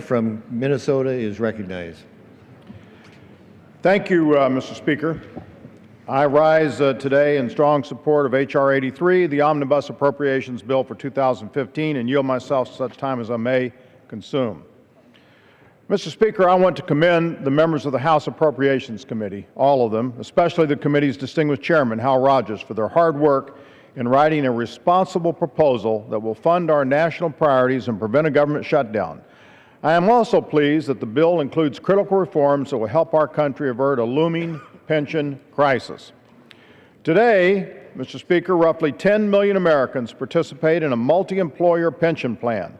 From Minnesota is recognized. Thank you, Mr. Speaker. I rise today in strong support of H.R. 83, the Omnibus Appropriations Bill for 2015, and yield myself such time as I may consume. Mr. Speaker, I want to commend the members of the House Appropriations Committee, all of them, especially the committee's distinguished chairman, Hal Rogers, for their hard work in writing a responsible proposal that will fund our national priorities and prevent a government shutdown. I am also pleased that the bill includes critical reforms that will help our country avert a looming pension crisis. Today, Mr. Speaker, roughly 10 million Americans participate in a multi-employer pension plan,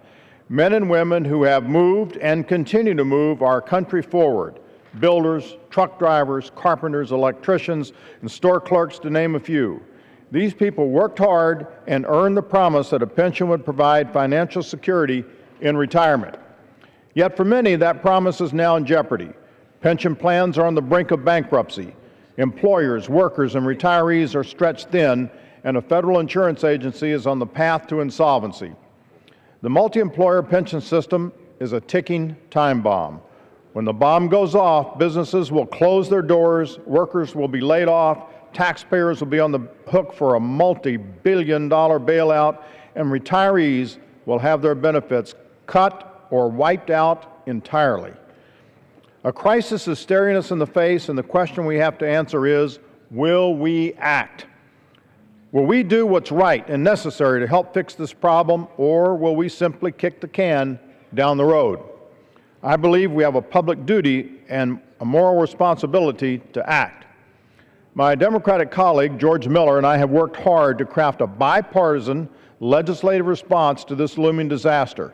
men and women who have moved and continue to move our country forward, builders, truck drivers, carpenters, electricians, and store clerks, to name a few. These people worked hard and earned the promise that a pension would provide financial security in retirement. Yet for many, that promise is now in jeopardy. Pension plans are on the brink of bankruptcy. Employers, workers, and retirees are stretched thin, and a federal insurance agency is on the path to insolvency. The multi-employer pension system is a ticking time bomb. When the bomb goes off, businesses will close their doors, workers will be laid off, taxpayers will be on the hook for a multi-billion-dollar bailout, and retirees will have their benefits cut or wiped out entirely. A crisis is staring us in the face, and the question we have to answer is, will we act? Will we do what's right and necessary to help fix this problem, or will we simply kick the can down the road? I believe we have a public duty and a moral responsibility to act. My Democratic colleague, George Miller, and I have worked hard to craft a bipartisan legislative response to this looming disaster.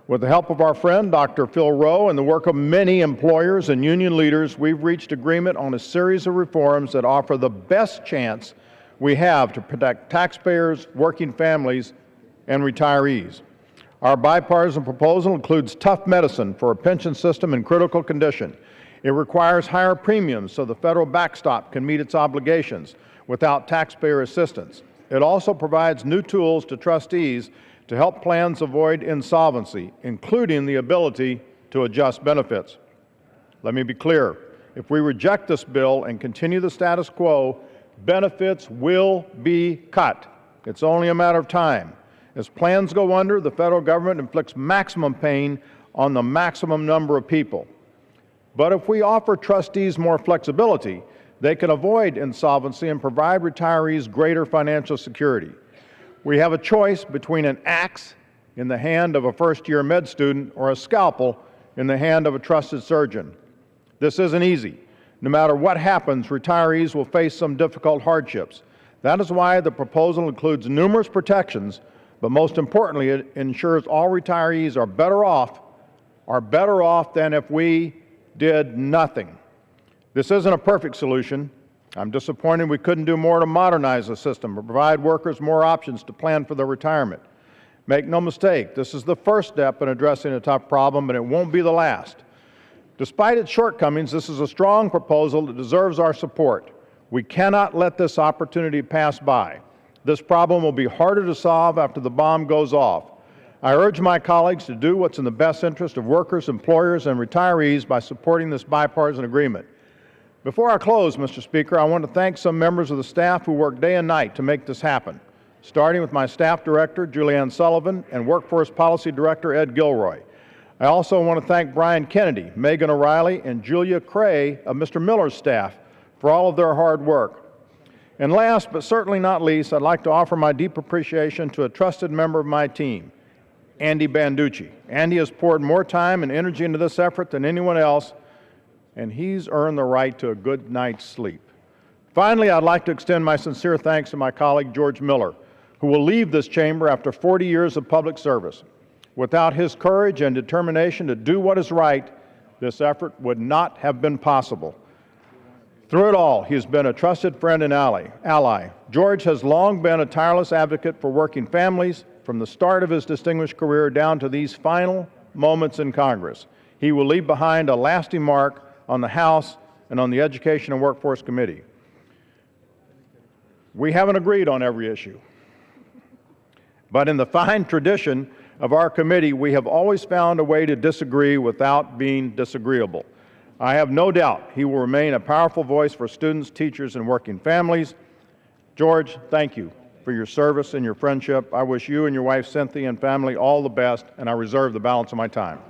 With the help of our friend, Dr. Phil Rowe, and the work of many employers and union leaders, we've reached agreement on a series of reforms that offer the best chance we have to protect taxpayers, working families, and retirees. Our bipartisan proposal includes tough medicine for a pension system in critical condition. It requires higher premiums so the federal backstop can meet its obligations without taxpayer assistance. It also provides new tools to trustees to help plans avoid insolvency, including the ability to adjust benefits. Let me be clear. If we reject this bill and continue the status quo, benefits will be cut. It's only a matter of time. As plans go under, the federal government inflicts maximum pain on the maximum number of people. But if we offer trustees more flexibility, they can avoid insolvency and provide retirees greater financial security. We have a choice between an axe in the hand of a first-year med student or a scalpel in the hand of a trusted surgeon. This isn't easy. No matter what happens, retirees will face some difficult hardships. That is why the proposal includes numerous protections, but most importantly, it ensures all retirees are better off than if we did nothing. This isn't a perfect solution. I'm disappointed we couldn't do more to modernize the system or provide workers more options to plan for their retirement. Make no mistake, this is the first step in addressing a tough problem, but it won't be the last. Despite its shortcomings, this is a strong proposal that deserves our support. We cannot let this opportunity pass by. This problem will be harder to solve after the bomb goes off. I urge my colleagues to do what's in the best interest of workers, employers, and retirees by supporting this bipartisan agreement. Before I close, Mr. Speaker, I want to thank some members of the staff who worked day and night to make this happen, starting with my staff director, Julianne Sullivan, and workforce policy director, Ed Gilroy. I also want to thank Brian Kennedy, Megan O'Reilly, and Julia Cray of Mr. Miller's staff for all of their hard work. And last, but certainly not least, I'd like to offer my deep appreciation to a trusted member of my team, Andy Banducci. Andy has poured more time and energy into this effort than anyone else, and he's earned the right to a good night's sleep. Finally, I'd like to extend my sincere thanks to my colleague, George Miller, who will leave this chamber after 40 years of public service. Without his courage and determination to do what is right, this effort would not have been possible. Through it all, he has been a trusted friend and ally. George has long been a tireless advocate for working families from the start of his distinguished career down to these final moments in Congress. He will leave behind a lasting mark on the House and on the Education and Workforce Committee. We haven't agreed on every issue, but in the fine tradition of our committee, we have always found a way to disagree without being disagreeable. I have no doubt he will remain a powerful voice for students, teachers, and working families. George, thank you for your service and your friendship. I wish you and your wife, Cynthia, and family all the best, and I reserve the balance of my time.